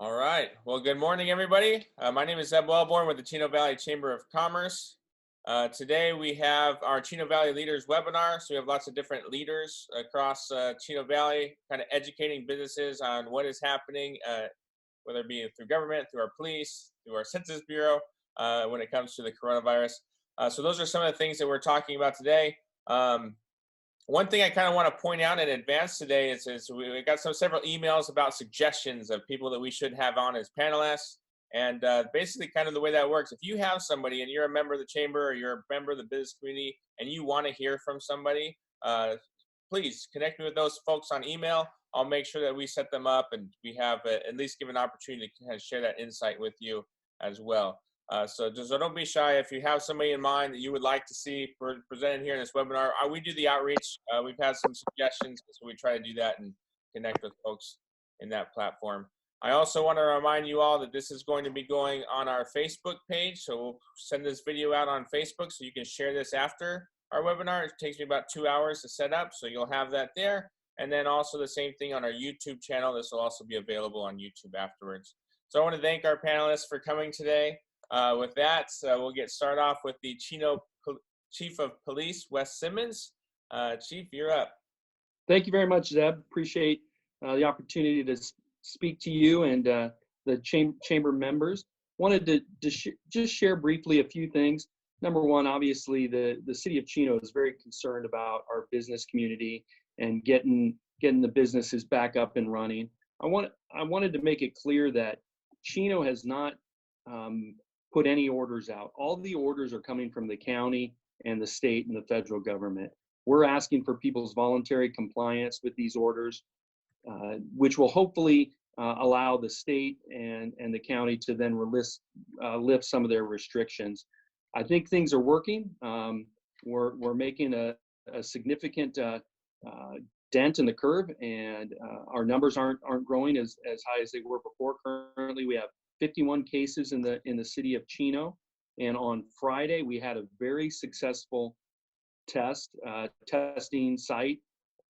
All right. Well, good morning, everybody. My name is Zeb Wellborn with the Chino Valley Chamber of Commerce. Today we have our Chino Valley Leaders Webinar. So we have lots of different leaders across Chino Valley, kind of educating businesses on what is happening, whether it be through government, through our police, through our Census Bureau, when it comes to the coronavirus. So those are some of the things that we're talking about today. One thing I kind of want to point out in advance today is we got several emails about suggestions of people that we should have on as panelists. And basically kind of the way that works, if you have somebody and you're a member of the chamber or you're a member of the business community and you want to hear from somebody, please connect me with those folks on email. I'll make sure that we set them up and we have at least give an opportunity to kind of share that insight with you as well. So don't be shy. If you have somebody in mind that you would like to see presented here in this webinar, we do the outreach. We've had some suggestions, so we try to do that and connect with folks in that platform. I also want to remind you all that this is going to be going on our Facebook page. So we'll send this video out on Facebook so you can share this after our webinar. It takes me about 2 hours to set up, so you'll have that there. And then also the same thing on our YouTube channel. This will also be available on YouTube afterwards. So I want to thank our panelists for coming today. With that, we'll get started off with the Chino Chief of Police, Wes Simmons. Chief, you're up. Thank you very much, Zeb. Appreciate the opportunity to speak to you and the chamber members. Wanted to just share briefly a few things. Number one, obviously, the city of Chino is very concerned about our business community and getting the businesses back up and running. I wanted to make it clear that Chino has not put any orders out. All the orders are coming from the county and the state and the federal government. We're asking for people's voluntary compliance with these orders, which will hopefully allow the state and the county to then lift some of their restrictions. I think things are working. We're making a significant dent in the curve, and our numbers aren't growing as high as they were before. Currently, we have 51 cases in the city of Chino, and on Friday we had a very successful testing site.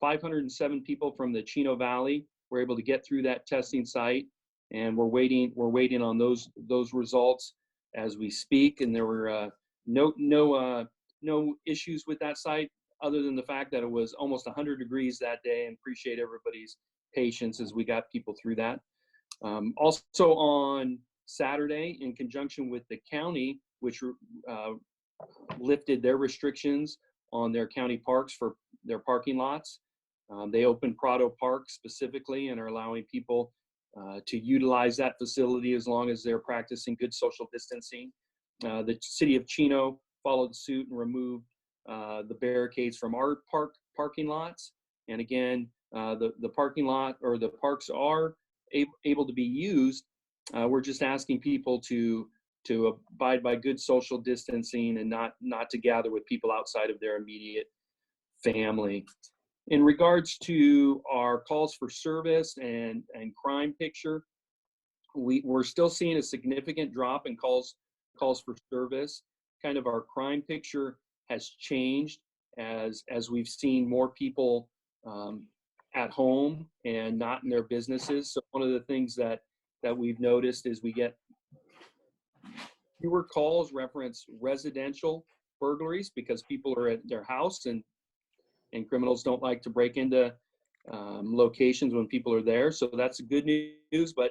507 people from the Chino Valley were able to get through that testing site, and we're waiting on those results as we speak. And there were no issues with that site other than the fact that it was almost 100 degrees that day, and appreciate everybody's patience as we got people through that. Also on Saturday, in conjunction with the county, which lifted their restrictions on their county parks for their parking lots, they opened Prado Park specifically and are allowing people to utilize that facility as long as they're practicing good social distancing. The city of Chino followed suit and removed the barricades from our parking lots. And again, the parking lot or the parks are able to be used. We're just asking people to abide by good social distancing and not to gather with people outside of their immediate family. In regards to our calls for service and crime picture, we're still seeing a significant drop in calls for service. Kind of our crime picture has changed as we've seen more people at home and not in their businesses. So one of the things that we've noticed is we get fewer calls reference residential burglaries because people are at their house and criminals don't like to break into locations when people are there. So that's good news. But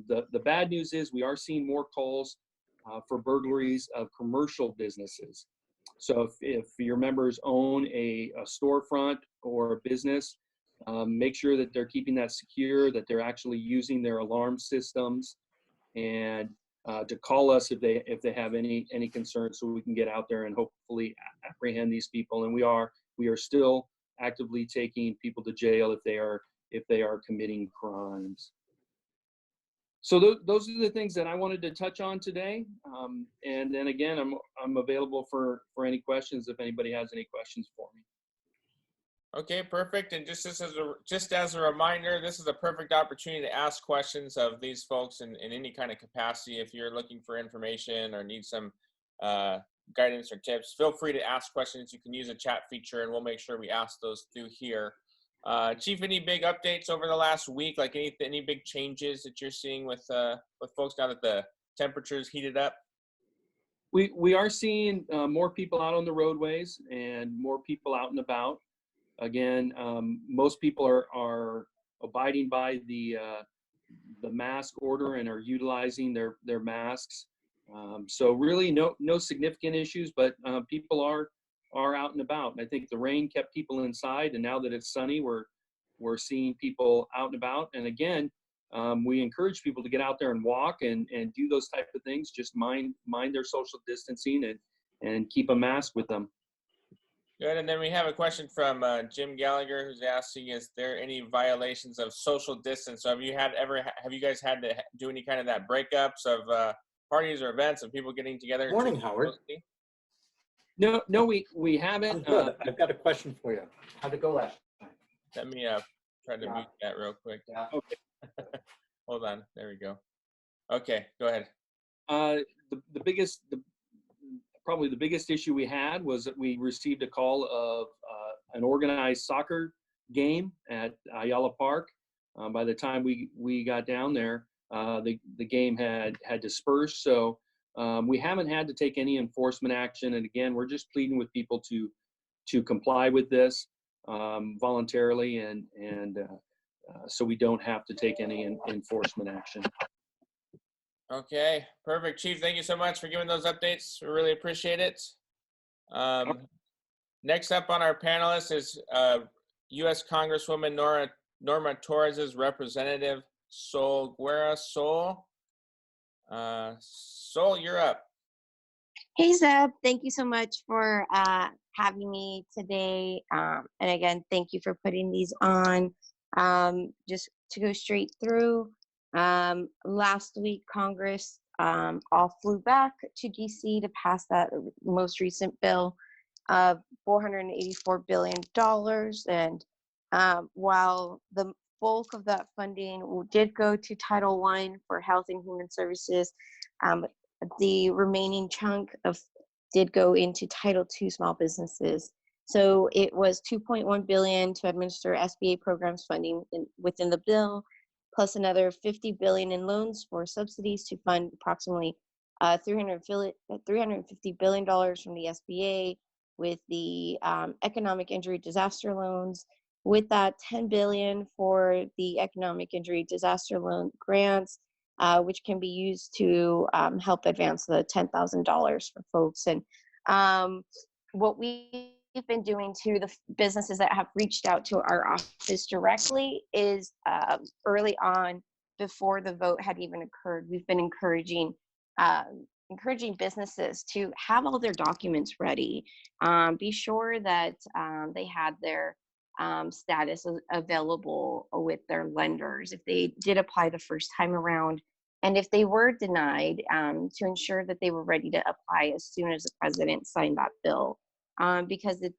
the bad news is we are seeing more calls for burglaries of commercial businesses. So if your members own a storefront or a business, make sure that they're keeping that secure, that they're actually using their alarm systems, and to call us if they have any concerns, so we can get out there and hopefully apprehend these people. And we are still actively taking people to jail if they are committing crimes. So those are the things that I wanted to touch on today. And then again, I'm available for any questions if anybody has any questions for me. Okay, perfect. And just as a reminder, this is a perfect opportunity to ask questions of these folks in any kind of capacity. If you're looking for information or need some guidance or tips, feel free to ask questions. You can use a chat feature and we'll make sure we ask those through here. Chief, any big updates over the last week? Like any big changes that you're seeing with folks now that the temperatures heated up? We are seeing more people out on the roadways and more people out and about. Again, most people are abiding by the mask order and are utilizing their masks. So really no significant issues, but people are out and about. And I think the rain kept people inside, and now that it's sunny, we're seeing people out and about. And again, we encourage people to get out there and walk and do those type of things. Just mind their social distancing and keep a mask with them. Good. And then we have a question from Jim Gallagher, who's asking, is there any violations of social distance? So have you guys had to do any kind of that breakups of parties or events and people getting together? Morning, Howard. No, we haven't. I've got a question for you. How'd it go last time? Let me try to mute that real quick. Yeah. Okay. Hold on. There we go. Okay, go ahead. Probably the biggest issue we had was that we received a call of an organized soccer game at Ayala Park. By the time we got down there, the game had dispersed. So we haven't had to take any enforcement action. And again, we're just pleading with people to comply with this voluntarily, and so we don't have to take any enforcement action. Okay, perfect. Chief, thank you so much for giving those updates. We really appreciate it. Next up on our panelists is U.S. Congresswoman Norma Torres' representative, Guerra. Sol, you're up. Hey, Zeb. Thank you so much for having me today. And again, thank you for putting these on. Just to go straight through, last week, Congress all flew back to DC to pass that most recent bill of $484 billion. And while the bulk of that funding did go to Title I for Health and Human Services, the remaining chunk did go into Title II small businesses. So it was $2.1 billion to administer SBA programs funding within the bill, plus another $50 billion in loans for subsidies to fund approximately $350 billion from the SBA with the economic injury disaster loans. With that, $10 billion for the economic injury disaster loan grants, which can be used to help advance the $10,000 for folks. And what we've been doing to the businesses that have reached out to our office directly is early on, before the vote had even occurred, we've been encouraging businesses to have all their documents ready. Be sure that they had their status available with their lenders if they did apply the first time around, and if they were denied, to ensure that they were ready to apply as soon as the president signed that bill, because it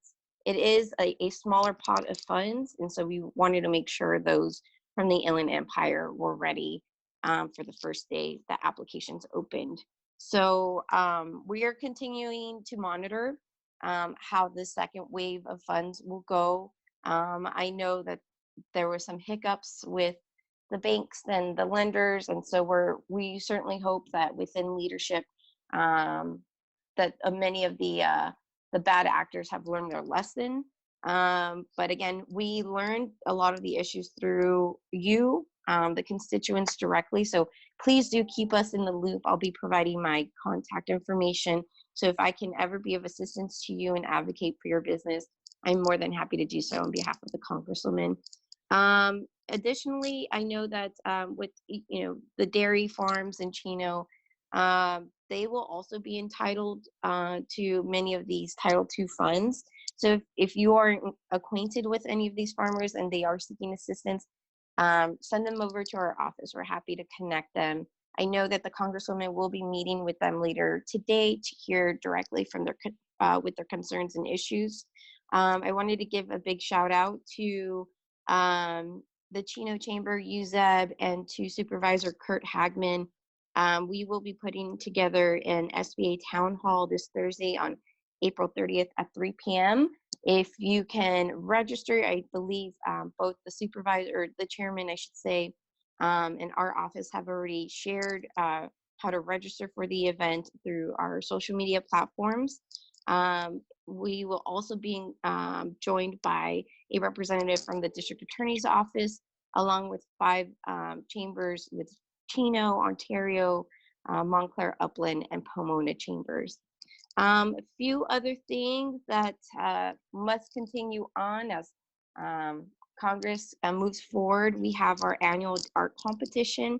is a smaller pot of funds, and so we wanted to make sure those from the Inland Empire were ready for the first day that applications opened. So we are continuing to monitor how the second wave of funds will go. I know that there were some hiccups with the banks and the lenders, and so we certainly hope that within leadership that many of the bad actors have learned their lesson. But again, we learned a lot of the issues through you, the constituents directly. So please do keep us in the loop. I'll be providing my contact information. So if I can ever be of assistance to you and advocate for your business, I'm more than happy to do so on behalf of the Congresswoman. Additionally, I know that with the dairy farms in Chino, they will also be entitled to many of these Title II funds. So if you are acquainted with any of these farmers and they are seeking assistance, send them over to our office. We're happy to connect them. I know that the Congresswoman will be meeting with them later today to hear directly from with their concerns and issues. I wanted to give a big shout out to the Chino Chamber, UZEB, and to Supervisor Curt Hagman. We will be putting together an SBA town hall this Thursday on April 30th at 3 p.m. If you can register, I believe both the supervisor, or the chairman, I should say, and our office have already shared how to register for the event through our social media platforms. We will also be joined by a representative from the district attorney's office, along with 5 chambers with Chino, Ontario, Montclair, Upland, and Pomona chambers. A few other things that must continue on as Congress moves forward. We have our annual art competition.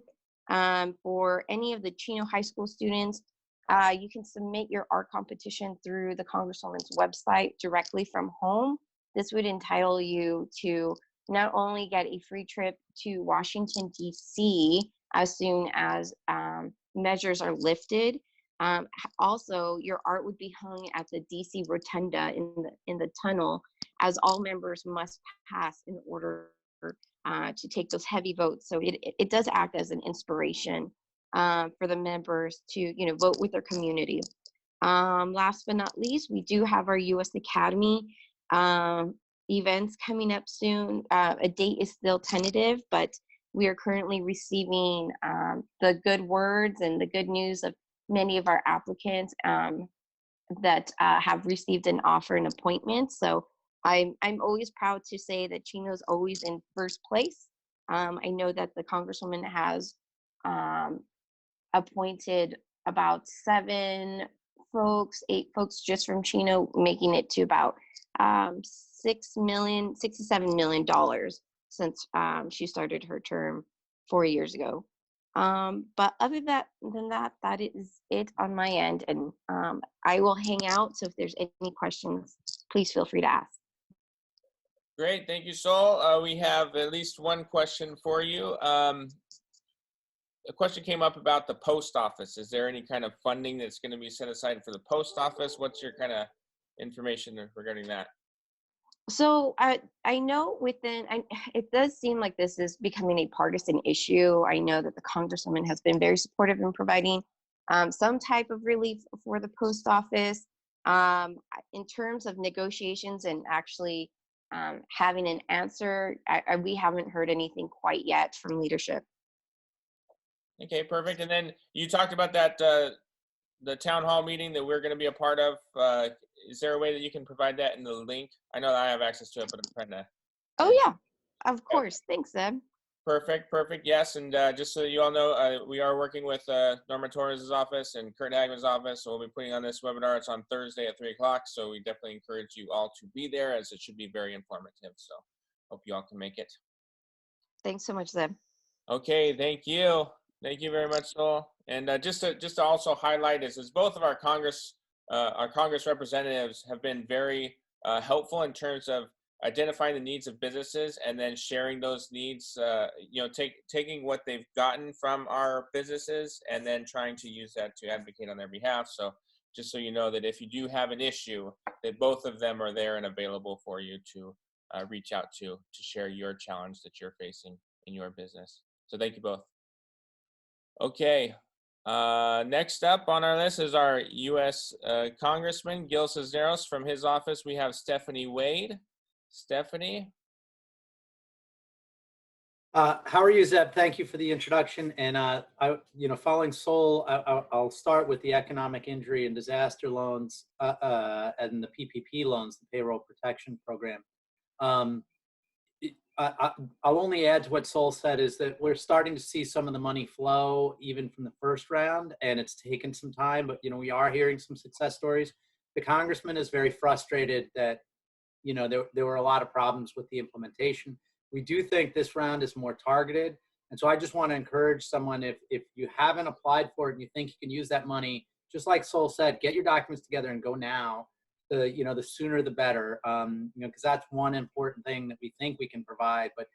For any of the Chino High School students, you can submit your art competition through the Congresswoman's website directly from home. This would entitle you to not only get a free trip to Washington, D.C. as soon as measures are lifted. Also, your art would be hung at the DC Rotunda in the tunnel, as all members must pass in order to take those heavy votes. So it does act as an inspiration for the members to vote with their community. Last but not least, we do have our U.S. Academy events coming up soon. A date is still tentative, but we are currently receiving the good words and the good news of many of our applicants that have received an offer and appointment. So I'm always proud to say that Chino's always in first place. I know that the Congresswoman has appointed about 8 folks just from Chino, making it to about $67 million since she started her term 4 years ago. But other than that, that is it on my end. And I will hang out. So if there's any questions, please feel free to ask. Great, thank you, Sol. We have at least one question for you. A question came up about the post office. Is there any kind of funding that's going to be set aside for the post office? What's your kind of information regarding that? So I know it does seem like this is becoming a partisan issue. I know that the Congresswoman has been very supportive in providing some type of relief for the post office. In terms of negotiations and actually having an answer, we haven't heard anything quite yet from leadership. Okay, perfect. And then you talked about that the town hall meeting that we're going to be a part of. Is there a way that you can provide that in the link? I know that I have access to it, but I'm trying to. Oh yeah, of course. Thanks, Zeb. Perfect. Yes, and just so you all know, we are working with Norma Torres' office and Curt Hagman's office, so we'll be putting on this webinar. It's on Thursday at 3 o'clock, so we definitely encourage you all to be there, as it should be very informative. So hope you all can make it. Thanks so much, Zeb. Okay, thank you. Thank you very much, Sol. And just to also highlight is both of our Congress representatives have been very helpful in terms of identifying the needs of businesses and then sharing those needs, taking what they've gotten from our businesses and then trying to use that to advocate on their behalf. So just so you know that if you do have an issue, that both of them are there and available for you to reach out to share your challenge that you're facing in your business. So thank you both. Okay, next up on our list is our U.S. Congressman, Gil Cisneros. From his office, we have Stephanie Wade. Stephanie? How are you, Zeb? Thank you for the introduction. And following Sol, I'll start with the economic injury and disaster loans and the PPP loans, the payroll protection program. I'll only add to what Sol said is that we're starting to see some of the money flow even from the first round, and it's taken some time, but we are hearing some success stories. The congressman is very frustrated that there were a lot of problems with the implementation. We do think this round is more targeted, and so I just want to encourage someone, if you haven't applied for it and you think you can use that money, just like Sol said, get your documents together and go now. The sooner the better, because that's one important thing that we think we can provide, but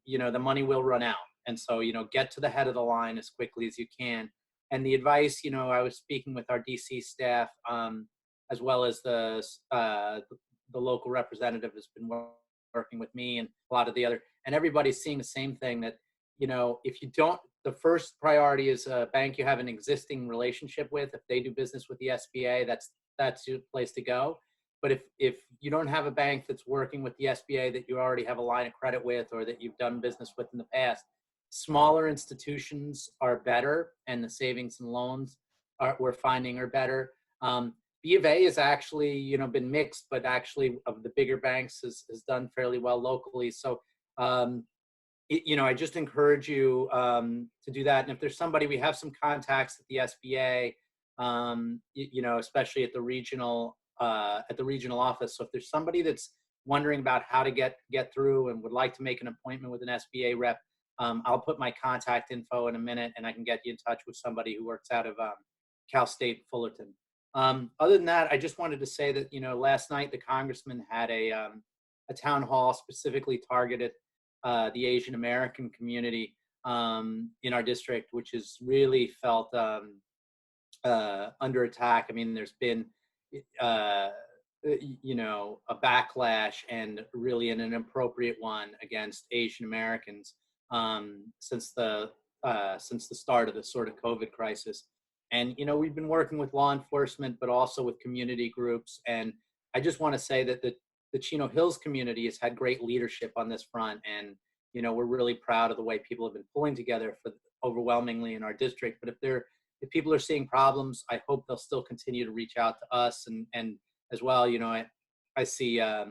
the money will run out. And so, get to the head of the line as quickly as you can. And the advice, I was speaking with our DC staff, as well as the local representative has been working with me and a lot of the other, and everybody's seeing the same thing, that, if you don't, the first priority is a bank you have an existing relationship with. If they do business with the SBA, that's your place to go. But if you don't have a bank that's working with the SBA that you already have a line of credit with or that you've done business with in the past, smaller institutions are better, and the savings and loans we're finding are better. B of A has actually, you know, been mixed, but actually of the bigger banks has done fairly well locally. So, you know, I just encourage you to do that. And if there's somebody, we have some contacts at the SBA, you know, especially at the regional office. So if there's somebody that's wondering about how to get through and would like to make an appointment with an SBA rep, I'll put my contact info in a minute, and I can get you in touch with somebody who works out of Cal State Fullerton. Other than that, I just wanted to say that, you know, last night the congressman had a town hall specifically targeted the Asian American community in our district, which has really felt under attack. I mean, there's been you know, a backlash, and really an inappropriate one, against Asian Americans since the start of the sort of COVID crisis. And, you know, we've been working with law enforcement, but also with community groups. And I just want to say that the Chino Hills community has had great leadership on this front. And, you know, we're really proud of the way people have been pulling together for overwhelmingly in our district. But if people are seeing problems, I hope they'll still continue to reach out to us. And as well, you know, I see that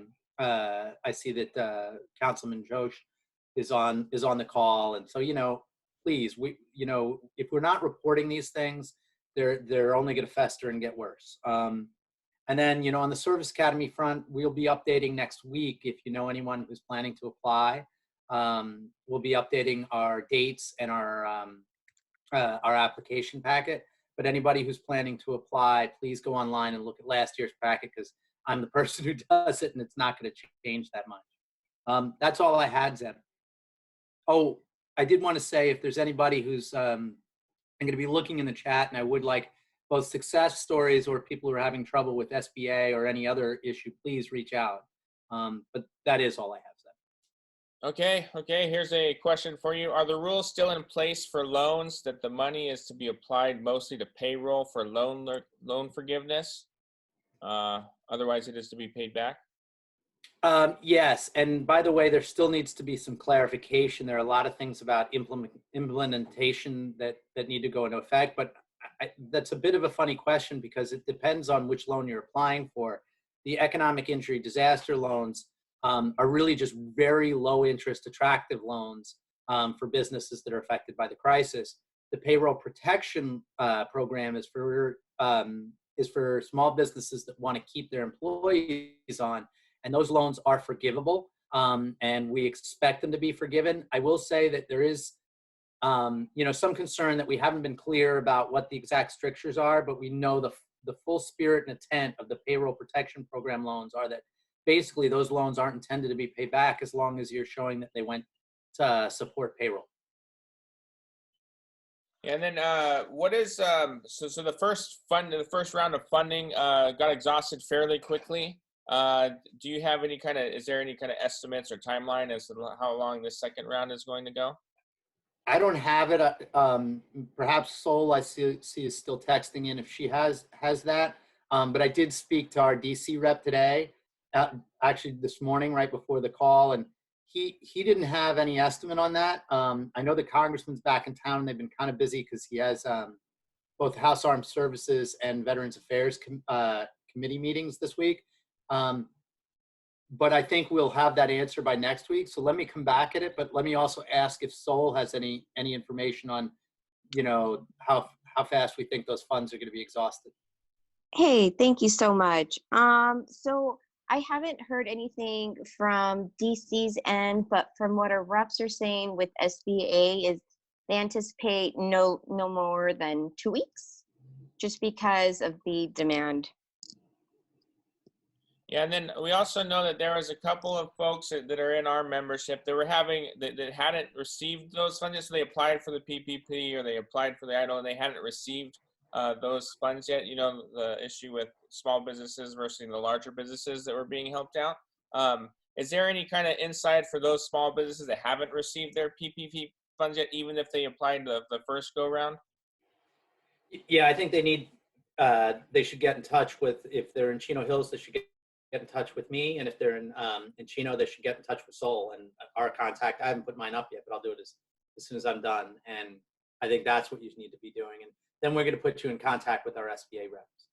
Councilman Johsz is on the call. And so, you know, please, you know, if we're not reporting these things, they're only going to fester and get worse. And then, you know, on the Service Academy front, we'll be updating next week. If you know anyone who's planning to apply, we'll be updating our dates and our application packet. But anybody who's planning to apply, please go online and look at last year's packet, because I'm the person who does it, and it's not going to change that much. That's all I had, Zeb. Oh, I did want to say, if there's anybody who's I'm going to be looking in the chat, and I would like both success stories or people who are having trouble with SBA or any other issue, please reach out. But that is all I have said. Okay. Here's a question for you. Are the rules still in place for loans that the money is to be applied mostly to payroll for loan forgiveness? Otherwise, it is to be paid back? Yes, and by the way, there still needs to be some clarification. There are a lot of things about implementation that need to go into effect, but that's a bit of a funny question, because it depends on which loan you're applying for. The economic injury disaster loans are really just very low interest, attractive loans for businesses that are affected by the crisis. The payroll protection program is for small businesses that want to keep their employees on. And those loans are forgivable, and we expect them to be forgiven. I will say that there is, you know, some concern that we haven't been clear about what the exact strictures are, but we know the full spirit and intent of the payroll protection program loans are that basically those loans aren't intended to be paid back as long as you're showing that they went to support payroll. And then what is so the first round of funding got exhausted fairly quickly. Do you have is there any kind of estimates or timeline as to how long this second round is going to go? I don't have it. Perhaps Sol, I see is still texting in if she has that. But I did speak to our DC rep today, actually this morning, right before the call, and he didn't have any estimate on that. I know the congressman's back in town, and they've been kind of busy because he has both House Armed Services and Veterans Affairs committee meetings this week. But I think we'll have that answer by next week. So let me come back at it. But let me also ask if Sol has any information on, you know, how fast we think those funds are going to be exhausted. Hey, thank you so much. So I haven't heard anything from DC's end, but from what our reps are saying with SBA is they anticipate no more than 2 weeks, just because of the demand. Yeah, and then we also know that there was a couple of folks that are in our membership that were that hadn't received those funds, so they applied for the PPP or they applied for the EIDL and they hadn't received those funds yet. You know, the issue with small businesses versus the larger businesses that were being helped out. Is there any kind of insight for those small businesses that haven't received their PPP funds yet, even if they applied the first go round? Yeah, I think they should get in touch with, if they're in Chino Hills, they should get get in touch with me, and if they're in Chino, they should get in touch with Sol and our contact. I haven't put mine up yet, but I'll do it as soon as I'm done. And I think that's what you need to be doing. And then we're going to put you in contact with our SBA reps.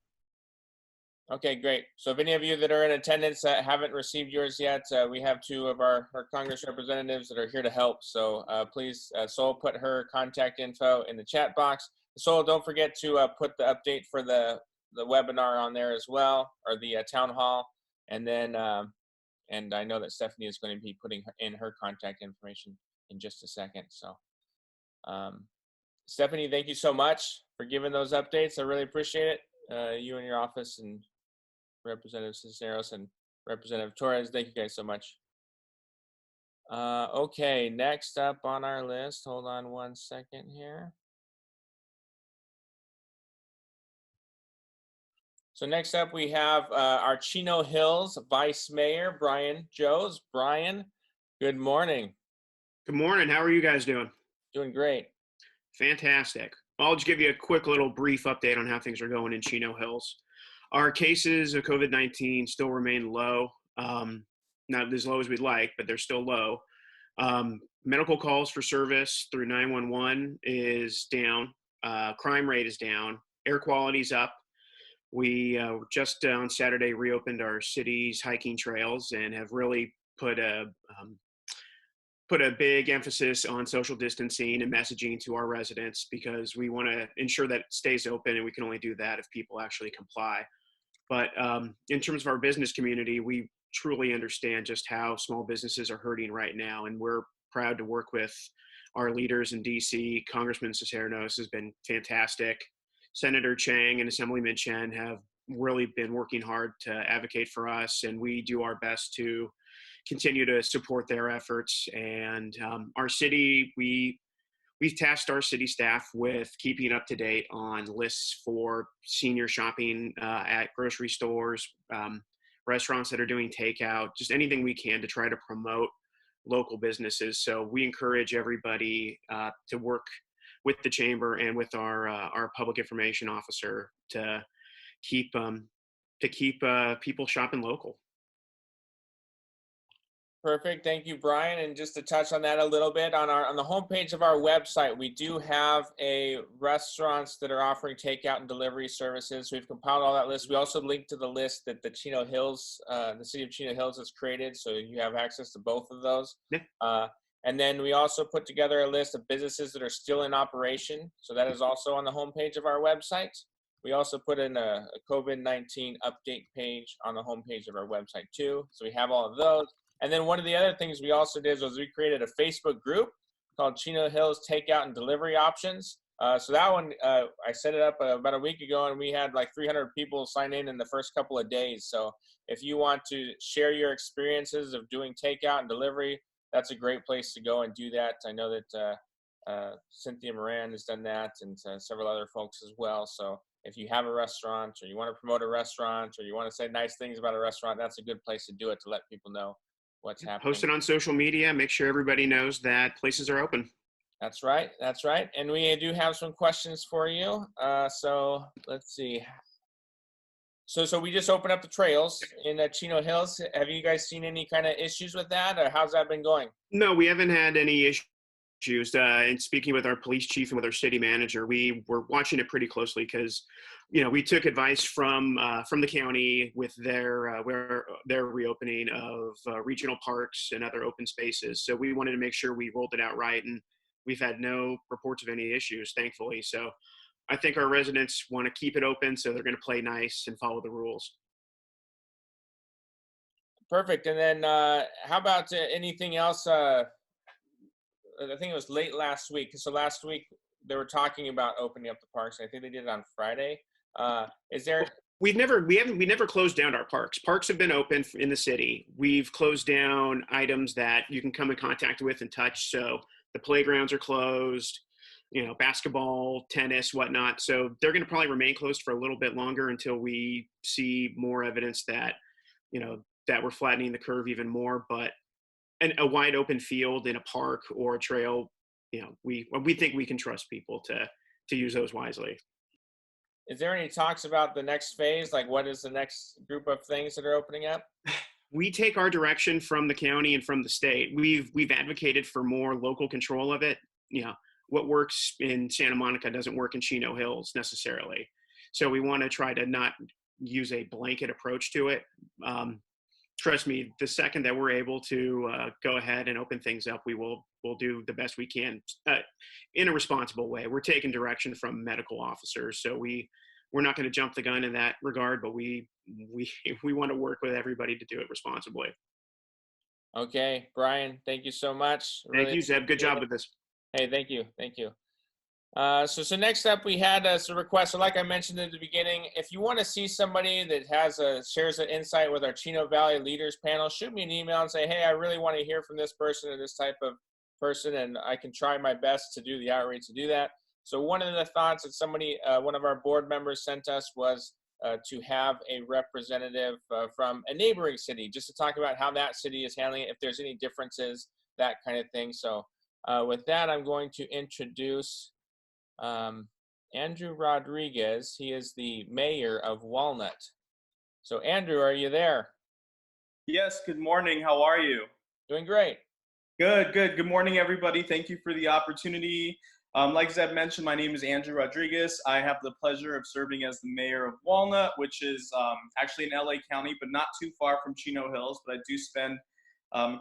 Okay, great. So if any of you that are in attendance that haven't received yours yet, we have two of our Congress representatives that are here to help. So please, Sol, put her contact info in the chat box. Sol, don't forget to put the update for the webinar on there as well, or the town hall. And then, and I know that Stephanie is going to be putting in her contact information in just a second. So Stephanie, thank you so much for giving those updates. I really appreciate it. You and your office, and Representative Cisneros and Representative Torres, thank you guys so much. Okay, next up on our list, hold on one second here. So next up we have our Chino Hills Vice Mayor, Brian Johsz. Brian, good morning. Good morning. How are you guys doing? Doing great. Fantastic. I'll just give you a quick little brief update on how things are going in Chino Hills. Our cases of COVID-19 still remain low. Not as low as we'd like, but they're still low. Medical calls for service through 911 is down. Crime rate is down. Air quality's up. We just on Saturday reopened our city's hiking trails and have really put a big emphasis on social distancing and messaging to our residents, because we want to ensure that it stays open, and we can only do that if people actually comply. But in terms of our business community, we truly understand just how small businesses are hurting right now, and we're proud to work with our leaders in DC. Congressman Cisneros has been fantastic. Senator Chang and Assemblyman Chen have really been working hard to advocate for us, and we do our best to continue to support their efforts. And our city, we've tasked our city staff with keeping up to date on lists for senior shopping at grocery stores, restaurants that are doing takeout, just anything we can to try to promote local businesses. So we encourage everybody to work with the chamber and with our public information officer to keep people shopping local. Perfect. Thank you, Brian. And just to touch on that a little bit, on the homepage of our website, we do have restaurants that are offering takeout and delivery services. We've compiled all that list. We also linked to the list that the Chino Hills, the city of Chino Hills has created, so you have access to both of those. Yeah. And then we also put together a list of businesses that are still in operation. So that is also on the homepage of our website. We also put in a COVID-19 update page on the homepage of our website too. So we have all of those. And then one of the other things we also did was we created a Facebook group called Chino Hills Takeout and Delivery Options. So that one, I set it up about a week ago, and we had like 300 people sign in the first couple of days. So if you want to share your experiences of doing takeout and delivery, that's a great place to go and do that. I know that Cynthia Moran has done that, and several other folks as well. So if you have a restaurant, or you want to promote a restaurant, or you want to say nice things about a restaurant, that's a good place to do it, to let people know what's happening. Post it on social media. Make sure everybody knows that places are open. That's right. That's right. And we do have some questions for you. So let's see. So we just opened up the trails in Chino Hills. Have you guys seen any kind of issues with that, or how's that been going? No, we haven't had any issues. And speaking with our police chief and with our city manager, we were watching it pretty closely, because we took advice from the county with their reopening of regional parks and other open spaces. So we wanted to make sure we rolled it out right, and we've had no reports of any issues, thankfully. So I think our residents want to keep it open, so they're going to play nice and follow the rules. Perfect. And then how about anything else? I think it was late last week. So last week they were talking about opening up the parks. I think they did it on Friday. Is there? We never closed down our parks. Parks have been open in the city. We've closed down items that you can come in contact with and touch. So the playgrounds are closed, basketball, tennis, whatnot. So they're going to probably remain closed for a little bit longer until we see more evidence that, that we're flattening the curve even more. But a wide open field in a park or a trail, we think we can trust people to use those wisely. is there any talks about the next phase? Like what is the next group of things that are opening up? We take our direction from the county and from the state. We've advocated for more local control of it. You know, what works in Santa Monica doesn't work in Chino Hills necessarily. So we want to try to not use a blanket approach to it. Trust me, the second that we're able to go ahead and open things up, we'll do the best we can in a responsible way. We're taking direction from medical officers, so we're not going to jump the gun in that regard, but we want to work with everybody to do it responsibly. Okay, Brian, thank you so much. Thank you, Zeb. Good job with this. Hey, thank you. So next up, we had a request. So like I mentioned at the beginning, if you want to see somebody that shares an insight with our Chino Valley Leaders panel, shoot me an email and say, hey, I really want to hear from this person or this type of person, and I can try my best to do the outreach to do that. So one of the thoughts that one of our board members sent us was to have a representative from a neighboring city, just to talk about how that city is handling it, if there's any differences, that kind of thing. So with that, I'm going to introduce Andrew Rodriguez. He is the mayor of Walnut. So Andrew, are you there? Yes, good morning. How are you? Doing great. Good. Good morning, everybody. Thank you for the opportunity. Like Zeb mentioned, my name is Andrew Rodriguez. I have the pleasure of serving as the mayor of Walnut, which is actually in LA County, but not too far from Chino Hills. But I do spend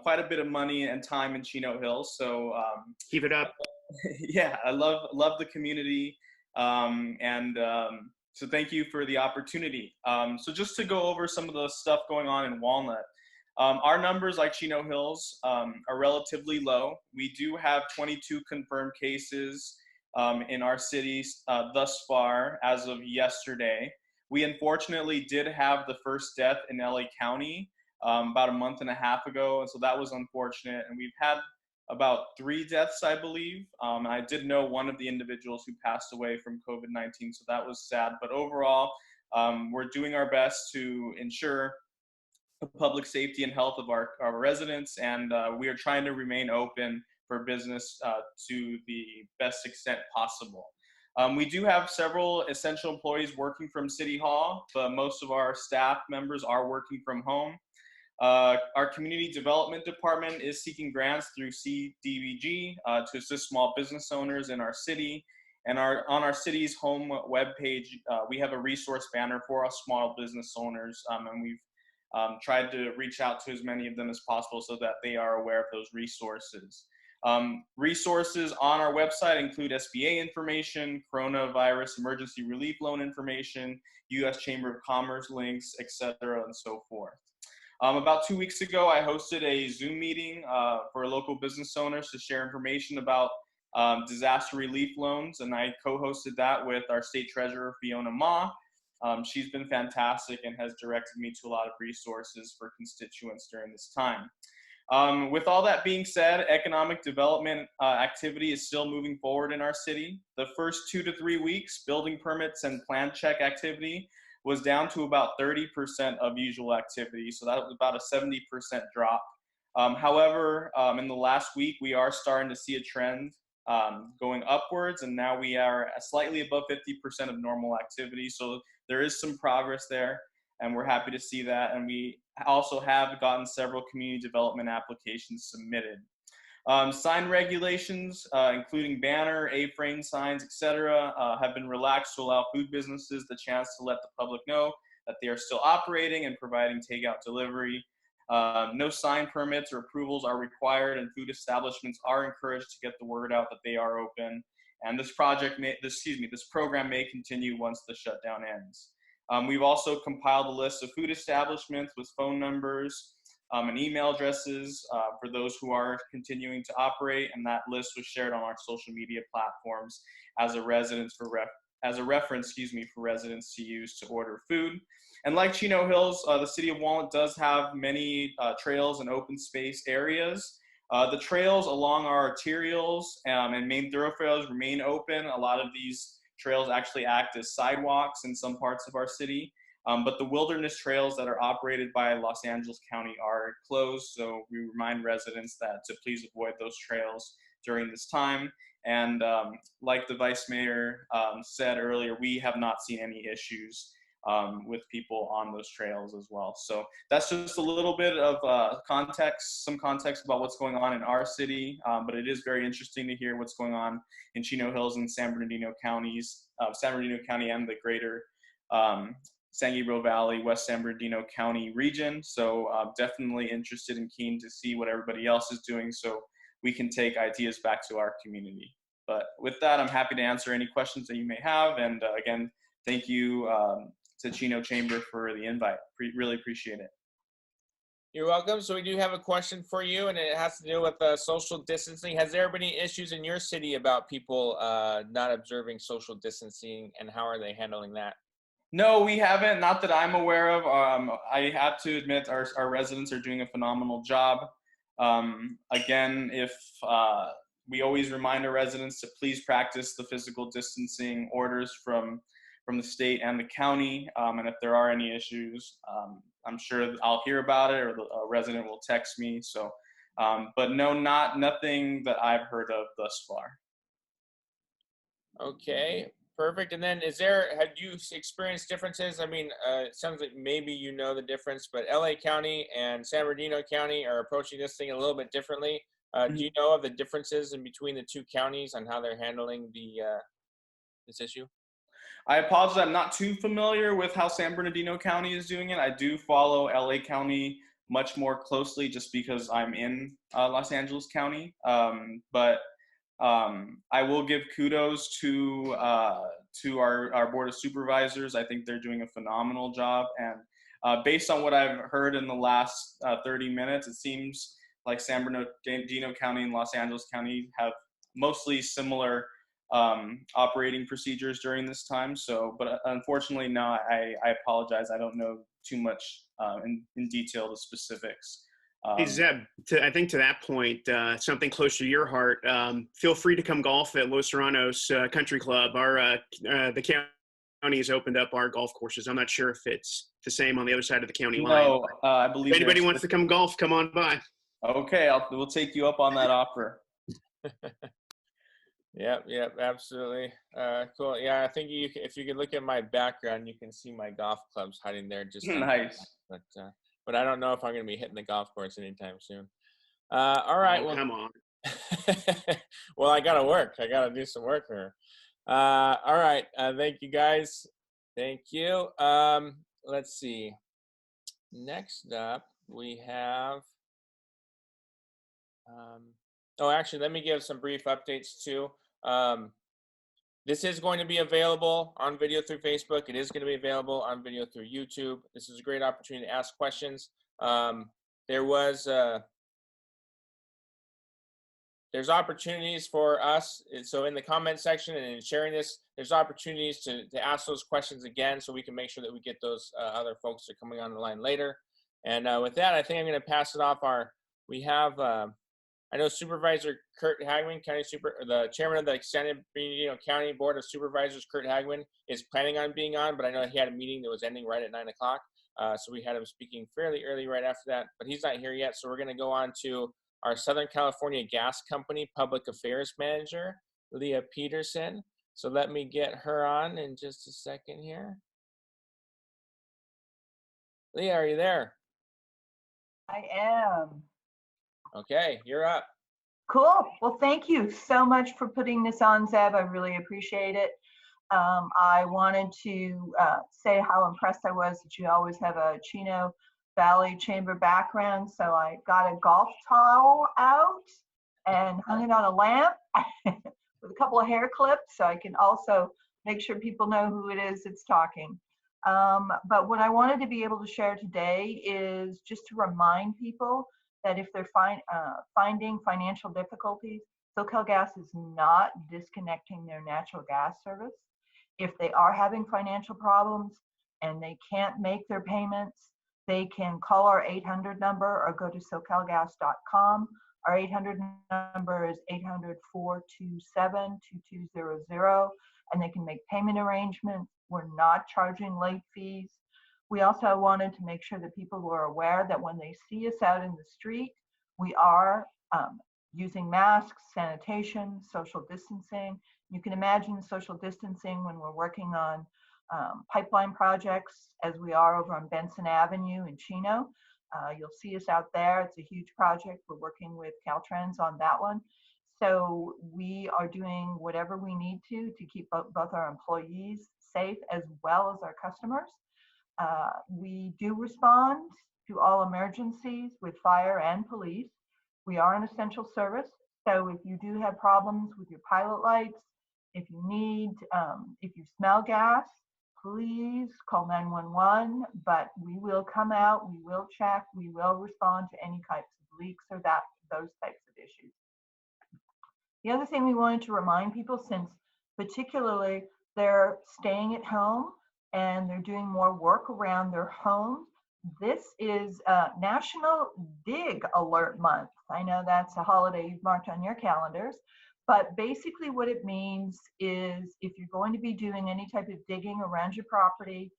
quite a bit of money and time in Chino Hills. So keep it up. Yeah, I love the community. So thank you for the opportunity. So just to go over some of the stuff going on in Walnut. Our numbers, like Chino Hills, are relatively low. We do have 22 confirmed cases in our cities thus far as of yesterday. We unfortunately did have the first death in LA County about a month and a half ago, and so that was unfortunate. And we've had about 3 deaths, I believe. And I did know one of the individuals who passed away from COVID-19, so that was sad. But overall, we're doing our best to ensure the public safety and health of our residents, and we are trying to remain open for business to the best extent possible. We do have several essential employees working from City Hall, but most of our staff members are working from home. Our community development department is seeking grants through CDBG to assist small business owners in our city. And on our city's home webpage, we have a resource banner for our small business owners, and we've tried to reach out to as many of them as possible so that they are aware of those resources. Resources on our website include SBA information, coronavirus emergency relief loan information, U.S. Chamber of Commerce links, etc., and so forth. About 2 weeks ago, I hosted a Zoom meeting for local business owners to share information about disaster relief loans, and I co-hosted that with our state treasurer, Fiona Ma. She's been fantastic and has directed me to a lot of resources for constituents during this time. With all that being said, economic development activity is still moving forward in our city. The first 2 to 3 weeks, building permits and plan check activity was down to about 30% of usual activity. So that was about a 70% drop. However, in the last week, we are starting to see a trend going upwards, and now we are slightly above 50% of normal activity. So there is some progress there, and we're happy to see that. And we also have gotten several community development applications submitted. Sign regulations, including banner, A-frame signs, etc., have been relaxed to allow food businesses the chance to let the public know that they are still operating and providing takeout delivery. No sign permits or approvals are required, and food establishments are encouraged to get the word out that they are open. And this program may continue once the shutdown ends. We've also compiled a list of food establishments with phone numbers and email addresses for those who are continuing to operate, and that list was shared on our social media platforms as a reference for residents to use to order food. And like Chino Hills, the city of Walnut does have many trails and open space areas. The trails along our arterials and main thoroughfares remain open. A lot of these trails actually act as sidewalks in some parts of our city. But the wilderness trails that are operated by Los Angeles County are closed, so we remind residents that to please avoid those trails during this time. And like the Vice Mayor said earlier, we have not seen any issues with people on those trails as well. So that's just a little bit of context, some context about what's going on in our city, but it is very interesting to hear what's going on in Chino Hills and San Bernardino counties, San Bernardino County and the greater San Gabriel Valley, West San Bernardino County region. So definitely interested and keen to see what everybody else is doing so we can take ideas back to our community. But with that, I'm happy to answer any questions that you may have. And again, thank you to Chino Chamber for the invite. Really appreciate it. You're welcome. So we do have a question for you, and it has to do with social distancing. Has there been any issues in your city about people not observing social distancing, and how are they handling that? No, we haven't, not that I'm aware of. I have to admit our residents are doing a phenomenal job. Again, if we always remind our residents to please practice the physical distancing orders from the state and the county. And if there are any issues, I'm sure I'll hear about it, or a resident will text me. So, but no, nothing that I've heard of thus far. Okay, perfect. And then have you experienced differences? I mean, it sounds like maybe you know the difference, but LA County and San Bernardino County are approaching this thing a little bit differently. Do you know of the differences in between the two counties on how they're handling this issue? I apologize, I'm not too familiar with how San Bernardino County is doing it. I do follow LA County much more closely just because I'm in Los Angeles County. But I will give kudos to our Board of Supervisors. I think they're doing a phenomenal job. And based on what I've heard in the last 30 minutes, it seems like San Bernardino County and Los Angeles County have mostly similar operating procedures during this time. So, but unfortunately, no, I apologize. I don't know too much in detail the specifics. Hey, Zeb, I think to that point, something close to your heart, feel free to come golf at Los Serranos Country Club. The county has opened up our golf courses. I'm not sure if it's the same on the other side of the county line. No, I believe if anybody wants to come golf, come on by. Okay, we'll take you up on that offer. Yep, absolutely. Cool. Yeah, I think if you could look at my background, you can see my golf clubs hiding there. Just nice. But I don't know if I'm going to be hitting the golf course anytime soon. All right. Oh, well, come on. Well, I got to work. I got to do some work here. All right. Thank you, guys. Thank you. Let's see. Next up, we have. Actually, let me give some brief updates too. This is going to be available on video through Facebook. It is going to be available on video through YouTube. This is a great opportunity to ask questions. There's opportunities for us. So in the comment section and in sharing this, there's opportunities to ask those questions again, so we can make sure that we get those other folks that are coming on the line later. And with that, I think I'm going to pass it off. I know Supervisor Curt Hagman, the chairman of the San Bernardino County Board of Supervisors, Curt Hagman, is planning on being on, but I know he had a meeting that was ending right at 9 o'clock. So we had him speaking fairly early right after that, but he's not here yet. So we're going to go on to our Southern California Gas Company Public Affairs Manager, Leah Peterson. So let me get her on in just a second here. Leah, are you there? I am. Okay, you're up. Cool. Well, thank you so much for putting this on, Zeb. I really appreciate it. I wanted to say how impressed I was that you always have a Chino Valley Chamber background. So I got a golf towel out and hung it on a lamp with a couple of hair clips, so I can also make sure people know who it is that's talking. But what I wanted to be able to share today is just to remind people that if they're finding financial difficulties, SoCalGas is not disconnecting their natural gas service. If they are having financial problems and they can't make their payments, they can call our 800 number or go to SoCalGas.com. Our 800 number is 800-427-2200, and they can make payment arrangements. We're not charging late fees. We also wanted to make sure that people were aware that when they see us out in the street, we are using masks, sanitation, social distancing. You can imagine social distancing when we're working on pipeline projects, as we are over on Benson Avenue in Chino. You'll see us out there. It's a huge project. We're working with Caltrans on that one. So we are doing whatever we need to keep both our employees safe as well as our customers. We do respond to all emergencies with fire and police. We are an essential service. So if you do have problems with your pilot lights, if you need, if you smell gas, please call 911, but we will come out, we will check, we will respond to any types of leaks or those types of issues. The other thing we wanted to remind people, since particularly they're staying at home and they're doing more work around their homes, this is National Dig Alert Month. I know that's a holiday you've marked on your calendars, but basically what it means is if you're going to be doing any type of digging around your property,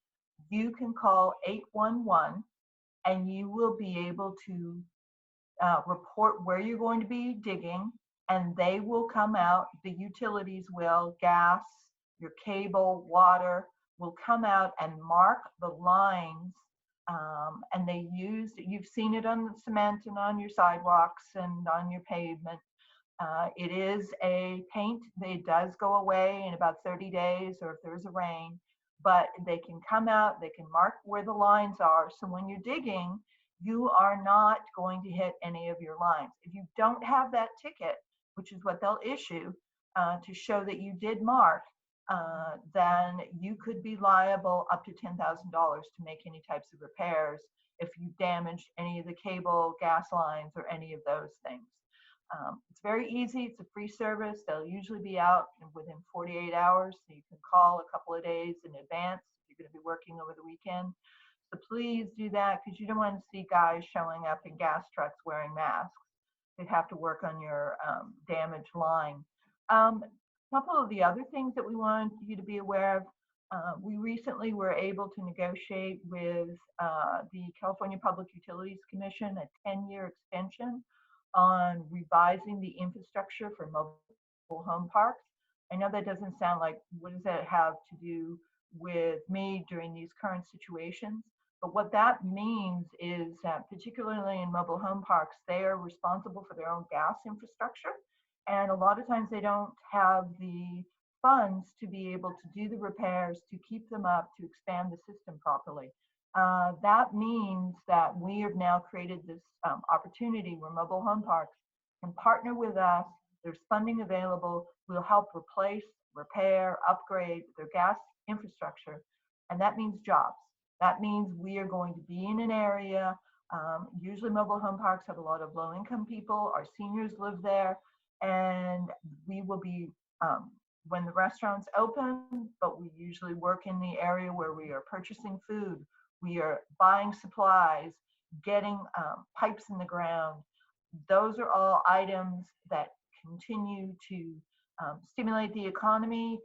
you can call 811 and you will be able to report where you're going to be digging, and they will come out, the utilities will, gas, your cable, water, will come out and mark the lines, and they use, you've seen it on the cement and on your sidewalks and on your pavement. It is a paint, it does go away in about 30 days or if there's a rain, but they can come out, they can mark where the lines are. So when you're digging, you are not going to hit any of your lines. If you don't have that ticket, which is what they'll issue to show that you did mark, then you could be liable up to $10,000 to make any types of repairs if you damaged any of the cable, gas lines, or any of those things. It's very easy. It's a free service. They'll usually be out within 48 hours, so you can call a couple of days in advance if you're going to be working over the weekend. So please do that, because you don't want to see guys showing up in gas trucks wearing masks. They'd have to work on your damaged line. A couple of the other things that we want you to be aware of, we recently were able to negotiate with the California Public Utilities Commission a 10-year extension on revising the infrastructure for mobile home parks. I know that doesn't sound like, what does that have to do with me during these current situations? But what that means is that particularly in mobile home parks, they are responsible for their own gas infrastructure. And a lot of times they don't have the funds to be able to do the repairs, to keep them up, to expand the system properly. That means that we have now created this opportunity where mobile home parks can partner with us. There's funding available. We'll help replace, repair, upgrade their gas infrastructure. And that means jobs. That means we are going to be in an area. Usually mobile home parks have a lot of low-income people. Our seniors live there. And we will be, when the restaurants open, but we usually work in the area where we are purchasing food. We are buying supplies, getting pipes in the ground. Those are all items that continue to stimulate the economy.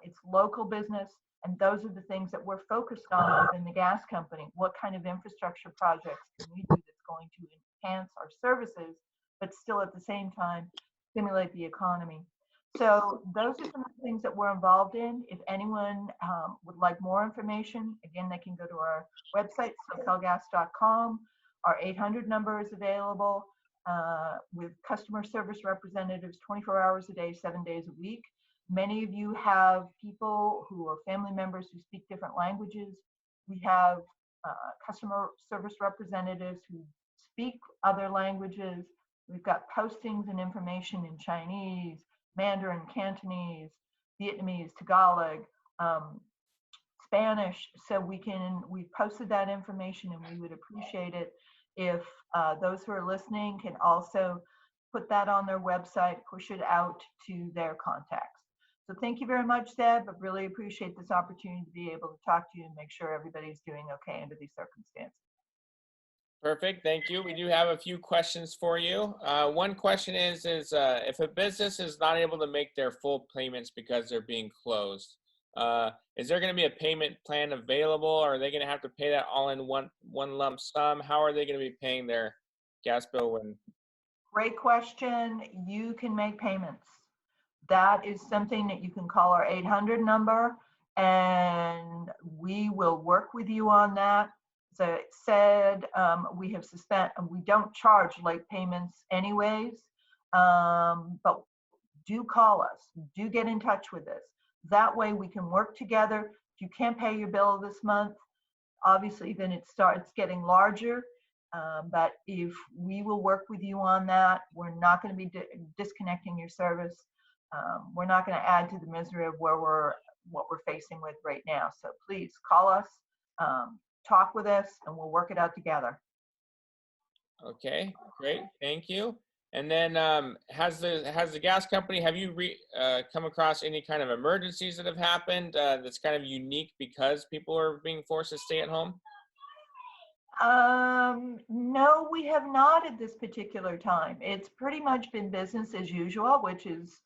It's local business, and those are the things that we're focused on within the gas company. What kind of infrastructure projects can we do that's going to enhance our services, but still at the same time stimulate the economy? So those are some of the things that we're involved in. If anyone would like more information, again, they can go to our website, SoCalGas.com. Our 800 number is available with customer service representatives 24 hours a day, 7 days a week. Many of you have people who are family members who speak different languages. We have customer service representatives who speak other languages. We've got postings and information in Chinese, Mandarin, Cantonese, Vietnamese, Tagalog, Spanish. So we've posted that information, and we would appreciate it if those who are listening can also put that on their website, push it out to their contacts. So thank you very much, Deb. I really appreciate this opportunity to be able to talk to you and make sure everybody's doing okay under these circumstances. Perfect, thank you. We do have a few questions for you. One question is if a business is not able to make their full payments because they're being closed, is there going to be a payment plan available, or are they going to have to pay that all in one lump sum? How are they going to be paying their gas bill when Great question. You can make payments. That is something that you can call our 800 number, and we will work with you on that. As I said, we have we don't charge late payments anyways, but do call us, do get in touch with us. That way we can work together. If you can't pay your bill this month, obviously then it starts getting larger. But if we will work with you on that, we're not going to be disconnecting your service. We're not going to add to the misery of what we're facing with right now. So please call us, talk with us, and we'll work it out together. Okay, great, thank you. And then has the gas company, have you come across any kind of emergencies that have happened that's kind of unique because people are being forced to stay at home? No, we have not at this particular time. It's pretty much been business as usual, which is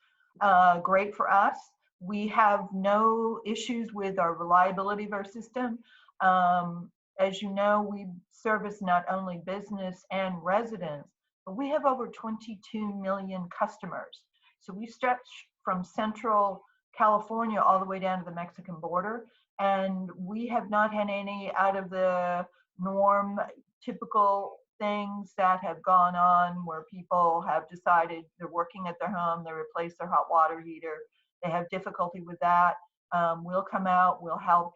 great for us. We have no issues with our reliability of our system. As you know, we service not only business and residents, but we have over 22 million customers. So we stretch from Central California all the way down to the Mexican border, and we have not had any out of the norm typical things that have gone on where people have decided they're working at their home, they replace their hot water heater, they have difficulty with that. We'll come out, we'll help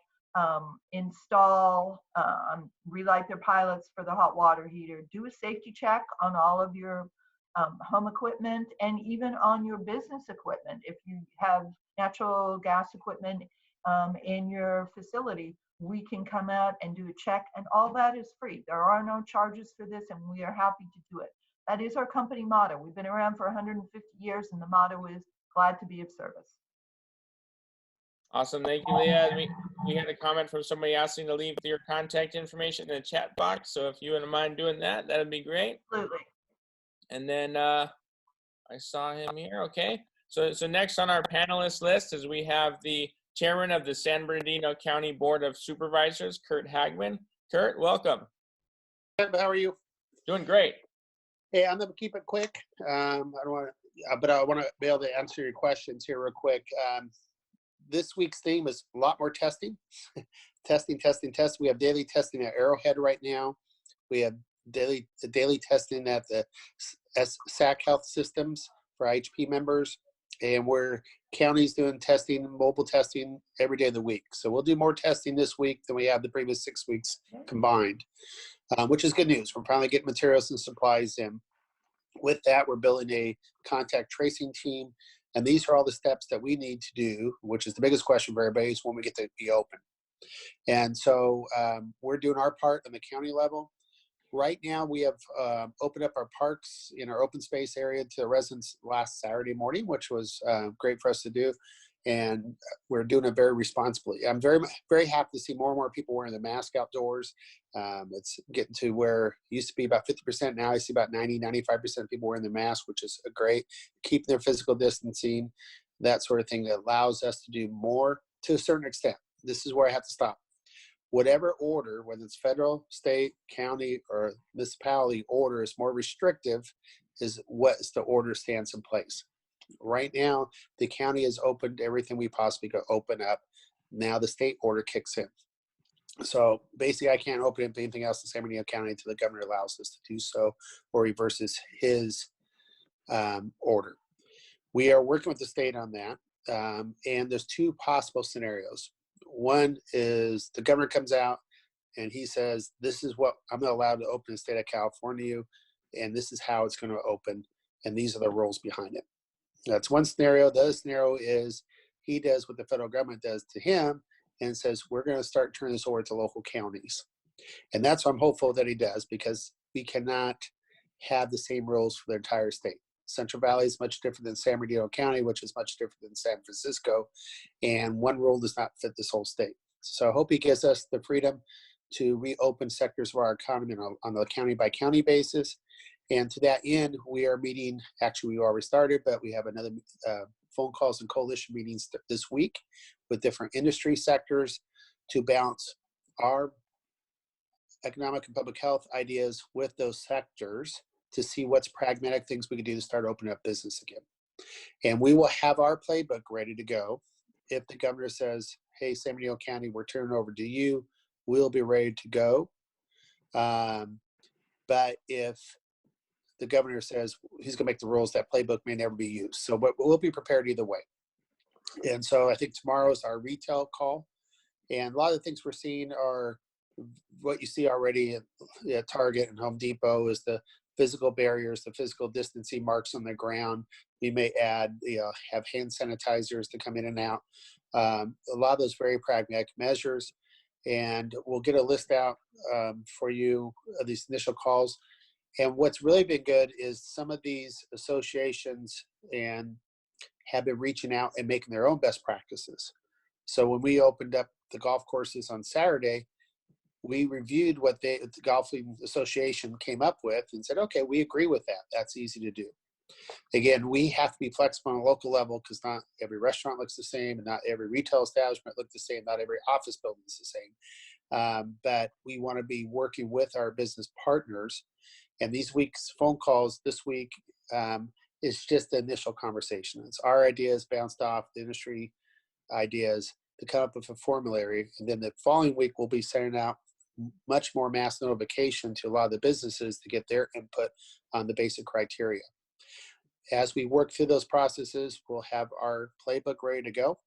install, relight their pilots for the hot water heater, do a safety check on all of your home equipment and even on your business equipment. If you have natural gas equipment in your facility, we can come out and do a check, and all that is free. There are no charges for this, and we are happy to do it. That is our company motto. We've been around for 150 years, and the motto is glad to be of service. Awesome, thank you, Leah. We had a comment from somebody asking to leave your contact information in the chat box, so if you wouldn't mind doing that, that'd be great. Absolutely. And then I saw him here. Okay, so next on our panelist list is we have the Chairman of the San Bernardino County Board of Supervisors, Curt Hagman. Curt, welcome. How are you? Doing great. Hey, I'm going to keep it quick. I don't want to, but I want to be able to answer your questions here real quick. This week's theme is a lot more testing. testing. We have daily testing at Arrowhead right now. We have daily testing at the SAC Health Systems for IHP members. And we're counties doing testing, mobile testing every day of the week. So we'll do more testing this week than we have the previous 6 weeks combined, which is good news. We're finally getting materials and supplies in. With that, we're building a contact tracing team. And these are all the steps that we need to do, which is the biggest question for everybody, is when we get to be open. And so we're doing our part on the county level. Right now, we have opened up our parks in our open space area to the residents last Saturday morning, which was great for us to do. And we're doing it very responsibly. I'm very, very happy to see more and more people wearing the mask outdoors. It's getting to where it used to be about 50%. Now I see about 90-95% of people wearing the mask, which is great. Keeping their physical distancing, that sort of thing that allows us to do more to a certain extent. This is where I have to stop. Whatever order, whether it's federal, state, county, or municipality order is more restrictive, is what's the order stands in place. Right now, the county has opened everything we possibly could open up. Now the state order kicks in. So basically, I can't open up anything else in San Bernardino County until the governor allows us to do so or reverses his order. We are working with the state on that. And there's two possible scenarios. One is the governor comes out and he says, this is what I'm allowed to open in the state of California, and this is how it's going to open, and these are the rules behind it. That's one scenario. The other scenario is he does what the federal government does to him and says, we're going to start turning this over to local counties. And that's what I'm hopeful that he does, because we cannot have the same rules for the entire state. Central Valley is much different than San Bernardino County, which is much different than San Francisco. And one rule does not fit this whole state. So I hope he gives us the freedom to reopen sectors of our economy on a county by county basis. And to that end, we are meeting, actually we already started, but we have another phone calls and coalition meetings this week with different industry sectors to balance our economic and public health ideas with those sectors to see what's pragmatic things we can do to start opening up business again. And we will have our playbook ready to go. If the governor says, hey, San Bernardino County, we're turning over to you, we'll be ready to go. But if the governor says he's going to make the rules, that playbook may never be used. So but we'll be prepared either way. And so I think tomorrow is our retail call. And a lot of the things we're seeing are what you see already at Target and Home Depot is the physical barriers, the physical distancing marks on the ground. We may add, have hand sanitizers to come in and out. A lot of those very pragmatic measures. And we'll get a list out for you of these initial calls. And what's really been good is some of these associations and have been reaching out and making their own best practices. So when we opened up the golf courses on Saturday, we reviewed what the Golfing Association came up with and said, okay, we agree with that. That's easy to do. Again, we have to be flexible on a local level because not every restaurant looks the same and not every retail establishment looks the same. Not every office building is the same. But we want to be working with our business partners. And these week's phone calls this week is just the initial conversation. It's our ideas bounced off the industry ideas to come up with a formulary. And then the following week, we'll be sending out much more mass notification to a lot of the businesses to get their input on the basic criteria. As we work through those processes, we'll have our playbook ready to go.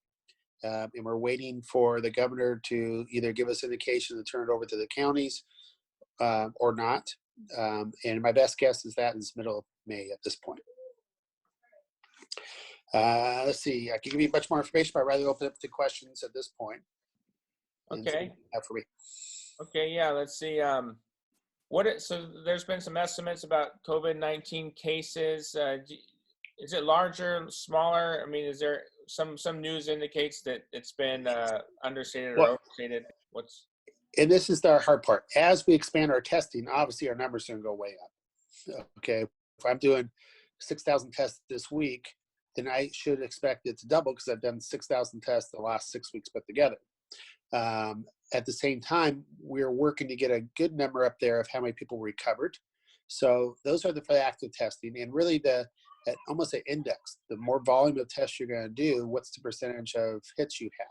And we're waiting for the governor to either give us indication to turn it over to the counties or not. And my best guess is that is middle of May at this point. Let's see, I can give you much more information, but I'd rather open up to questions at this point. Okay. For me. Okay, yeah, let's see. So there's been some estimates about COVID-19 cases. Is it larger, smaller? I mean, is there some news indicates that it's been understated or overstated? And this is the hard part. As we expand our testing, obviously our numbers are going to go way up. Okay, if I'm doing 6,000 tests this week, then I should expect it to double because I've done 6,000 tests the last 6 weeks put together. At the same time, we're working to get a good number up there of how many people recovered. So those are the active testing, and really almost an index. The more volume of tests you're going to do, what's the percentage of hits you have?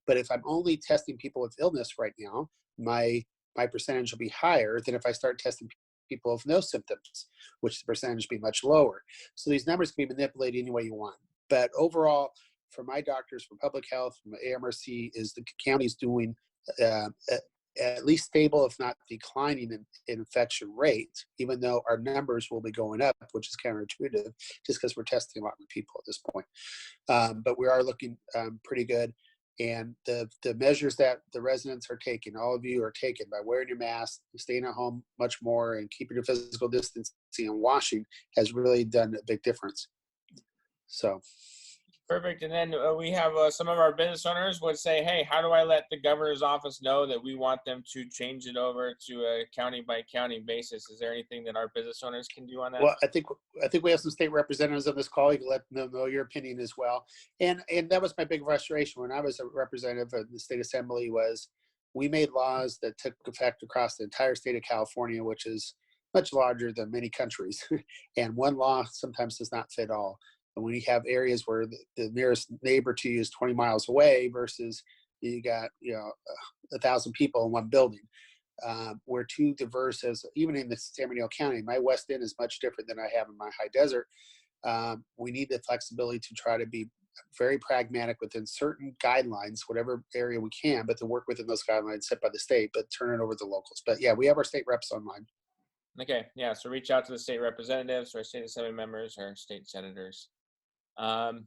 But if I'm only testing people with illness right now, my percentage will be higher than if I start testing people with no symptoms, which the percentage will be much lower. So these numbers can be manipulated any way you want. But overall, for my doctors, for public health, from AMRC, is the county's doing at least stable, if not declining in infection rate, even though our numbers will be going up, which is counterintuitive, just because we're testing a lot more people at this point. But we are looking pretty good. And the measures that the residents are taking, all of you are taking by wearing your mask, staying at home much more, and keeping your physical distancing and washing has really done a big difference. So. Perfect. And then we have some of our business owners would say, hey, how do I let the governor's office know that we want them to change it over to a county by county basis? Is there anything that our business owners can do on that? Well, I think we have some state representatives on this call. You can let them know your opinion as well. And that was my big frustration when I was a representative of the state assembly was we made laws that took effect across the entire state of California, which is much larger than many countries. And one law sometimes does not fit all. And when you have areas where the nearest neighbor to you is 20 miles away versus you got 1,000 people in one building, we're too diverse. As even in the San Bernardino County, my West End is much different than I have in my high desert. We need the flexibility to try to be very pragmatic within certain guidelines, whatever area we can, but to work within those guidelines set by the state, but turn it over to the locals. But yeah, we have our state reps online. Okay, yeah, so reach out to the state representatives or state assembly members or state senators. And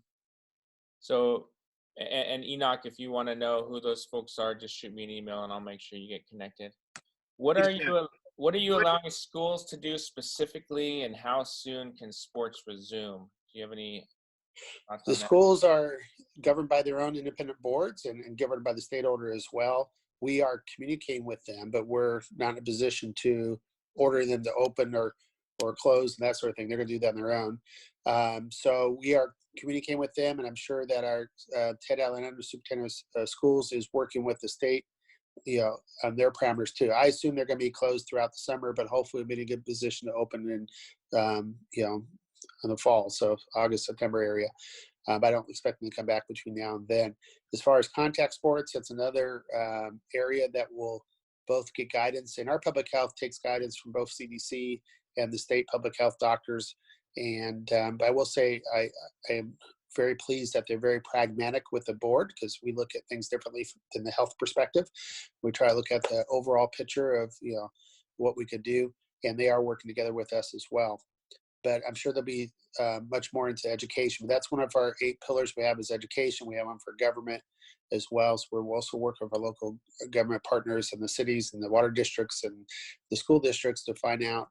Enoch, if you want to know who those folks are, just shoot me an email and I'll make sure you get connected. What are you allowing schools to do specifically, and how soon can sports resume? Do you have any thoughts on that? The schools are governed by their own independent boards and governed by the state order as well. We are communicating with them, but we're not in a position to order them to open or close and that sort of thing. They're going to do that on their own. So we are communicating with them, and I'm sure that our Ted Allen under superintendent of schools is working with the state, on their parameters too. I assume they're going to be closed throughout the summer, but hopefully we'll be in a good position to open you know, in the fall, so August, September area. But I don't expect them to come back between now and then. As far as contact sports, that's another area that will both get guidance, and our public health takes guidance from both CDC and the state public health doctors. And I will say I am very pleased that they're very pragmatic with the board, because we look at things differently than the health perspective. We try to look at the overall picture of, you know, what we could do, and they are working together with us as well. But I'm sure there'll be much more into education. But that's one of our 8 pillars we have is education. We have one for government as well. So we'll also work with our local government partners in the cities and the water districts and the school districts to find out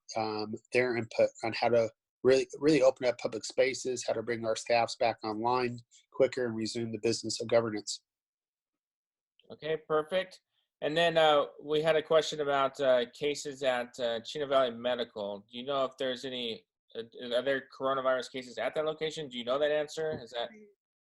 their input on how to really open up public spaces, how to bring our staffs back online quicker and resume the business of governance. Okay, perfect. And then we had a question about cases at Chino Valley Medical. Do you know if there's any, are there coronavirus cases at that location? Do you know that answer? Is that?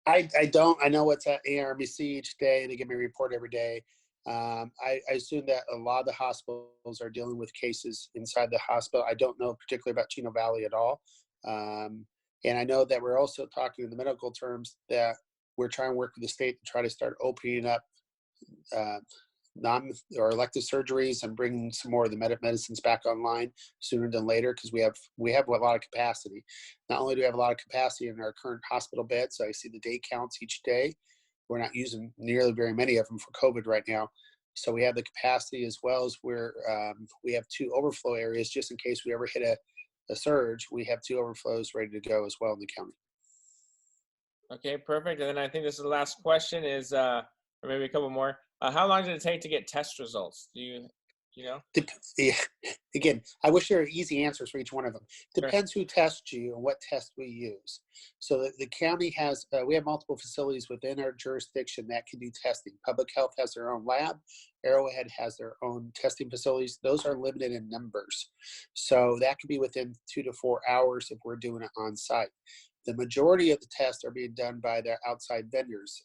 I don't. I know what's at ARMBC each day. They give me a report every day. I assume that a lot of the hospitals are dealing with cases inside the hospital. I don't know particularly about Chino Valley at all. And I know that we're also talking in the medical terms that we're trying to work with the state to try to start opening up non or elective surgeries and bringing some more of the medicines back online sooner than later, because we have a lot of capacity. Not only do we have a lot of capacity in our current hospital beds, I see the day counts each day. We're not using nearly very many of them for COVID right now. So we have the capacity, as well as we have 2 overflow areas just in case we ever hit a surge. We have 2 overflows ready to go as well in the county. Okay, perfect. And then I think this is the last question is, or maybe a couple more. How long did it take to get test results? Do you know? Yeah. Again, I wish there were easy answers for each one of them. Depends Sure. who tests you and what test we use. So the county has, we have multiple facilities within our jurisdiction that can do testing. Public Health has their own lab. Arrowhead has their own testing facilities. Those are limited in numbers. So that could be within 2 to 4 hours if we're doing it on site. The majority of the tests are being done by the outside vendors,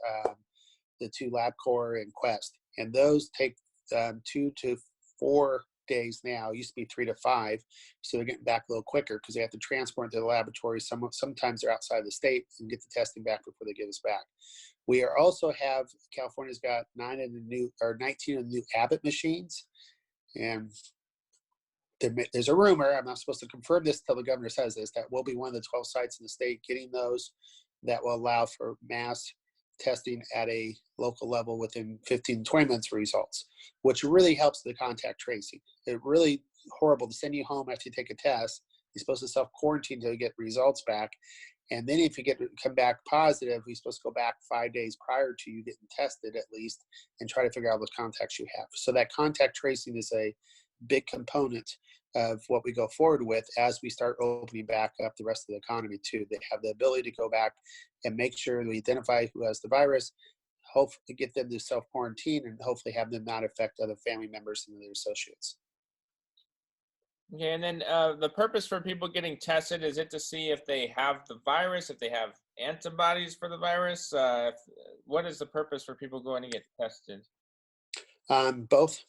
the 2 LabCorp and Quest. And those take 2 to 4 days now. It used to be 3 to 5. So they're getting back a little quicker because they have to transport to the laboratory. Sometimes they're outside the state and get the testing back before they give us back. We are also have, California's got 19 of the new Abbott machines. And there's a rumor, I'm not supposed to confirm this until the governor says this, that we'll be one of the 12 sites in the state getting those that will allow for mass testing at a local level within 15 to 20 minutes results, which really helps the contact tracing. It's really horrible to send you home after you take a test. You're supposed to self-quarantine until you get results back. And then if you come back positive, you're supposed to go back 5 days prior to you getting tested at least and try to figure out what contacts you have. So that contact tracing is a big component of what we go forward with as we start opening back up the rest of the economy too. They have the ability to go back and make sure we identify who has the virus, hopefully get them to self-quarantine, and hopefully have them not affect other family members and their associates. Okay, and then the purpose for people getting tested, is it to see if they have the virus, if they have antibodies for the virus? What is the purpose for people going to get tested? Both.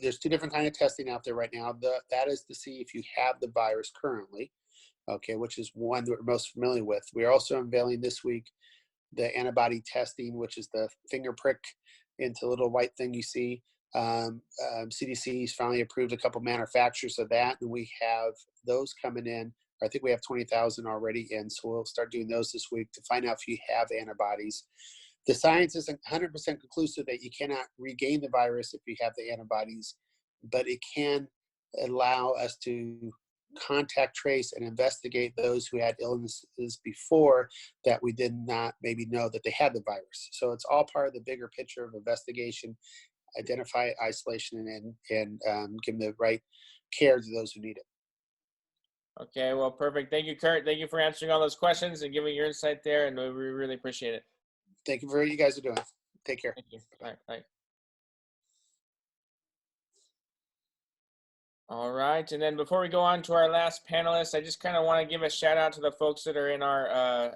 There's 2 different kinds of testing out there right now. That is to see if you have the virus currently, okay, which is one that we're most familiar with. We're also unveiling this week the antibody testing, which is the finger prick into the little white thing you see. CDC's finally approved a couple manufacturers of that, and we have those coming in. I think we have 20,000 already in, so we'll start doing those this week to find out if you have antibodies. The science isn't 100% conclusive that you cannot regain the virus if you have the antibodies, but it can allow us to contact trace and investigate those who had illnesses before that we did not maybe know that they had the virus. So it's all part of the bigger picture of investigation, identify isolation, and give them the right care to those who need it. Okay, well, perfect. Thank you, Curt. Thank you for answering all those questions and giving your insight there, and we really appreciate it. Thank you for what you guys are doing. Take care. Thank you. Bye. Bye. All right, and then before we go on to our last panelist, I just kind of want to give a shout out to the folks that are in our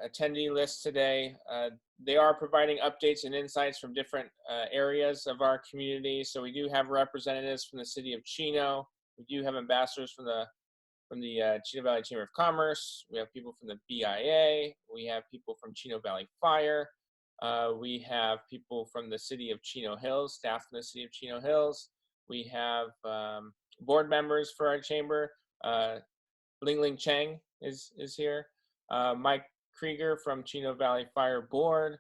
attendee list today. They are providing updates and insights from different areas of our community. So we do have representatives from the city of Chino. We do have ambassadors from the from the Chino Valley Chamber of Commerce. We have people from the BIA. We have people from Chino Valley Fire. We have people from the city of Chino Hills, staff from the city of Chino Hills. We have board members for our chamber. Ling Ling Chang is here. Mike Krieger from Chino Valley Fire Board.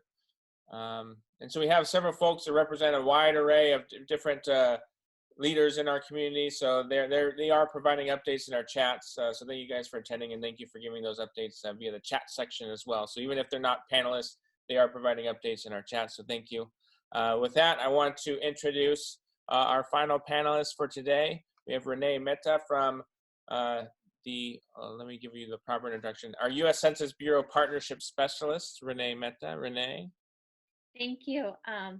And so we have several folks that represent a wide array of different leaders in our community. So they are providing updates in our chats. So thank you guys for attending, and thank you for giving those updates via the chat section as well. So even if they're not panelists, they are providing updates in our chat. So thank you. With that, I want to introduce our final panelist for today. We have Renay Mehta from let me give you the proper introduction. Our U.S. Census Bureau Partnership Specialist, Renay Mehta. Renay. Thank you.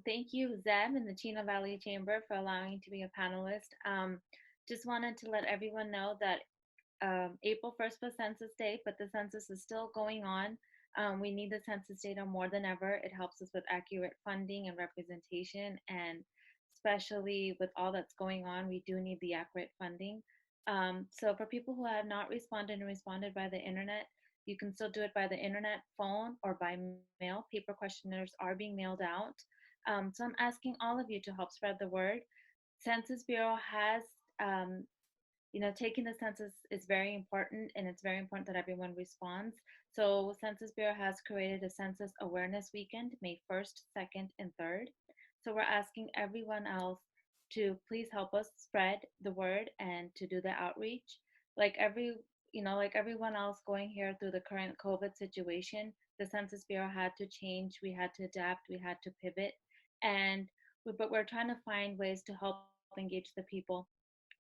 Thank you, Zeb and the Chino Valley Chamber for allowing me to be a panelist. Just wanted to let everyone know that April 1st was Census Day, but the census is still going on. We need the census data more than ever. It helps us with accurate funding and representation, and especially with all that's going on, we do need the accurate funding. So for people who have not responded and responded by the internet, you can still do it by the internet, phone, or by mail. Paper questionnaires are being mailed out. So I'm asking all of you to help spread the word. Census Bureau has, taking the census is very important, and it's very important that everyone responds. So Census Bureau has created a Census Awareness Weekend, May 1st, 2nd, and 3rd. So we're asking everyone else to please help us spread the word and to do the outreach. Like everyone else going here through the current COVID situation, the Census Bureau had to change, we had to adapt, we had to pivot, but we're trying to find ways to help engage the people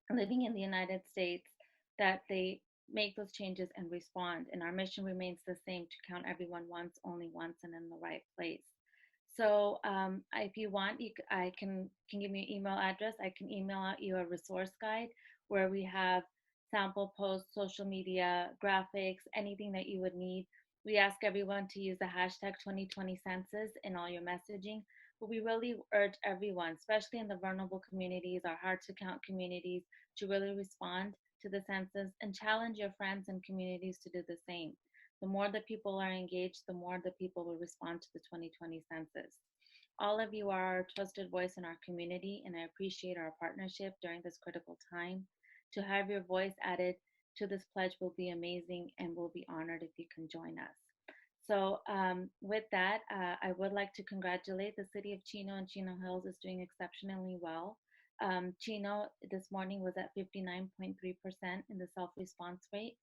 living in the United States, that they make those changes and respond. And our mission remains the same: to count everyone once, only once, and in the right place. So if you want, I can give me an email address. I can email out you a resource guide where we have sample posts, social media, graphics, anything that you would need. We ask everyone to use the hashtag 2020 census in all your messaging, but we really urge everyone, especially in the vulnerable communities, our hard to count communities, to really respond to the census and challenge your friends and communities to do the same. The more the people are engaged, the more the people will respond to the 2020 census. All of you are our trusted voice in our community, and I appreciate our partnership during this critical time. To have your voice added to this pledge will be amazing, and we'll be honored if you can join us. So with that, I would like to congratulate the city of Chino, and Chino Hills is doing exceptionally well. Chino this morning was at 59.3% in the self-response rate,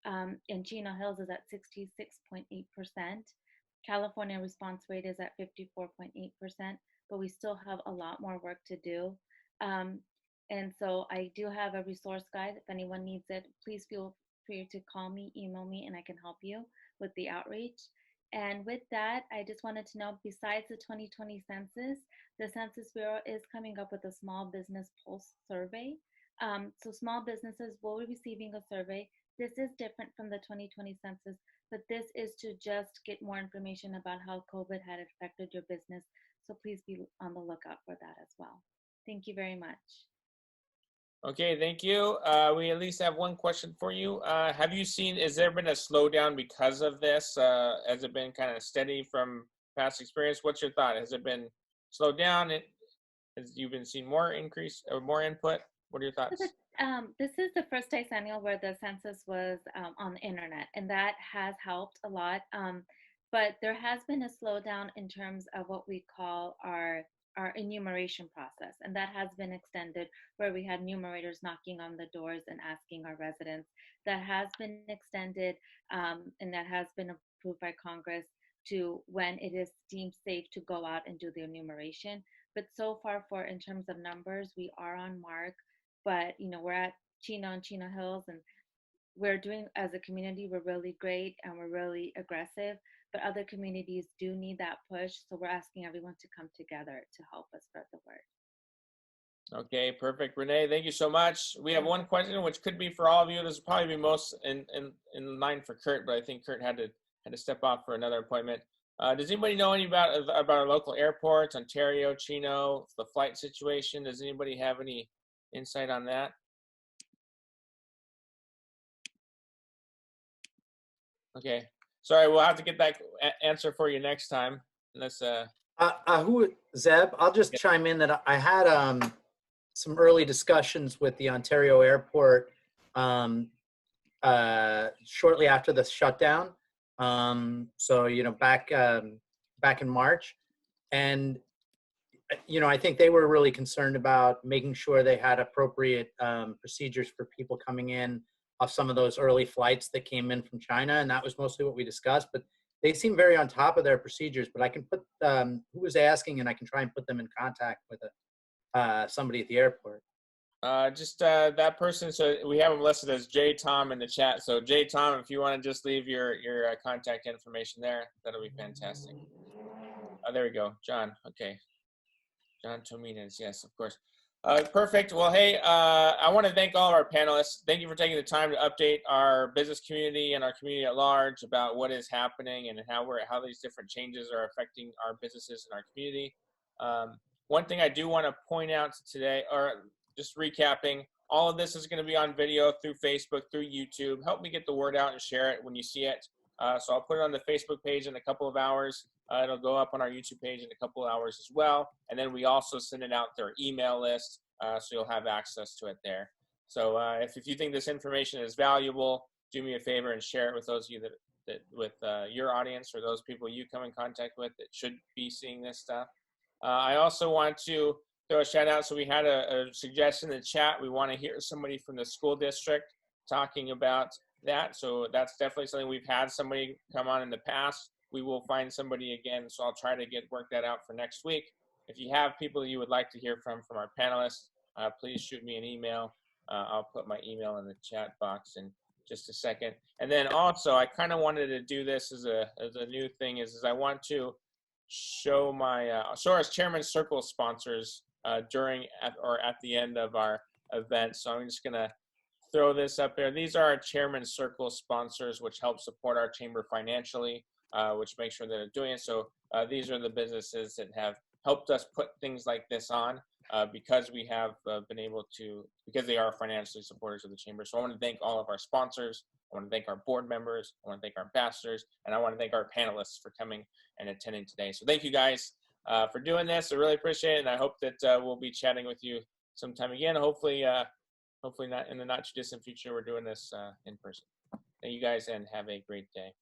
and Chino Hills is at 66.8%. California response rate is at 54.8%, but we still have a lot more work to do. And so I do have a resource guide. If anyone needs it, please feel free to call me, email me, and I can help you with the outreach. And with that, I just wanted to know, besides the 2020 census, the Census Bureau is coming up with a small business pulse survey. So small businesses will be receiving a survey. This is different from the 2020 census, but this is to just get more information about how COVID had affected your business. So please be on the lookout for that as well. Thank you very much. Okay, thank you. We at least have one question for you. Have you seen, has there been a slowdown because of this? Has it been kind of steady from past experience? What's your thought? Has it been slowed down? Has you been seeing more increase or more input? What are your thoughts? This is the first decennial where the census was on the internet, and that has helped a lot. But there has been a slowdown in terms of what we call our enumeration process, and that has been extended, where we had enumerators knocking on the doors and asking our residents. That has been extended, and that has been approved by Congress to when it is deemed safe to go out and do the enumeration. But so far, in terms of numbers, we are on mark. But we're at Chino and Chino Hills, and we're doing, as a community, we're really great and we're really aggressive. But other communities do need that push, so we're asking everyone to come together to help us spread the word. Okay, perfect. Renay, thank you so much. We have one question, which could be for all of you. This will probably be most in line for Curt, but I think Curt had to step off for another appointment. Does anybody know any about our local airports, Ontario, Chino, the flight situation? Does anybody have any insight on that? Okay. Sorry, we'll have to get that answer for you next time. Unless, Zeb, I'll just chime in that I had some early discussions with the Ontario Airport shortly after the shutdown. So, you know, back in March. And, you know, I think they were really concerned about making sure they had appropriate procedures for people coming in off some of those early flights that came in from China. And that was mostly what we discussed. But they seem very on top of their procedures. But I can put who was asking, and I can try and put them in contact with somebody at the airport. that person. So we have him listed as J Tom in the chat. So J Tom, if you want to just leave your contact information there, that'll be fantastic. There we go, John. Okay, John Tominas. Yes, of course. Perfect. Well, hey, I want to thank all of our panelists. Thank you for taking the time to update our business community and our community at large about what is happening and how these different changes are affecting our businesses and our community. One thing I do want to point out today, or just recapping, all of this is going to be on video through Facebook, through YouTube. Help me get the word out and share it when you see it. So I'll put it on the Facebook page in a couple of hours. It'll go up on our YouTube page in a couple of hours as well. And then we also send it out to our email list, so you'll have access to it there. So if you think this information is valuable, do me a favor and share it with those of you that with your audience or those people you come in contact with that should be seeing this stuff. I also want to throw a shout out. So we had a suggestion in the chat. We want to hear somebody from the school district talking about that. So that's definitely something we've had somebody come on in the past. We will find somebody again. So I'll try to work that out for next week. If you have people you would like to hear from our panelists, please shoot me an email. I'll put my email in the chat box in just a second. And then also, I kind of wanted to do this as a new thing is I want to show my show our Chairman's Circle sponsors during or at the end of our event. So I'm just gonna throw this up there. These are our Chairman's Circle sponsors, which help support our chamber financially, which makes sure that they're doing it. So these are the businesses that have helped us put things like this on because we have been able to, because they are financially supporters of the chamber. So I want to thank all of our sponsors. I want to thank our board members. I want to thank our ambassadors, and I want to thank our panelists for coming and attending today. So thank you guys for doing this. I really appreciate it, and I hope that we'll be chatting with you sometime again. Hopefully not in the not too distant future. We're doing this in person. Thank you guys, and have a great day.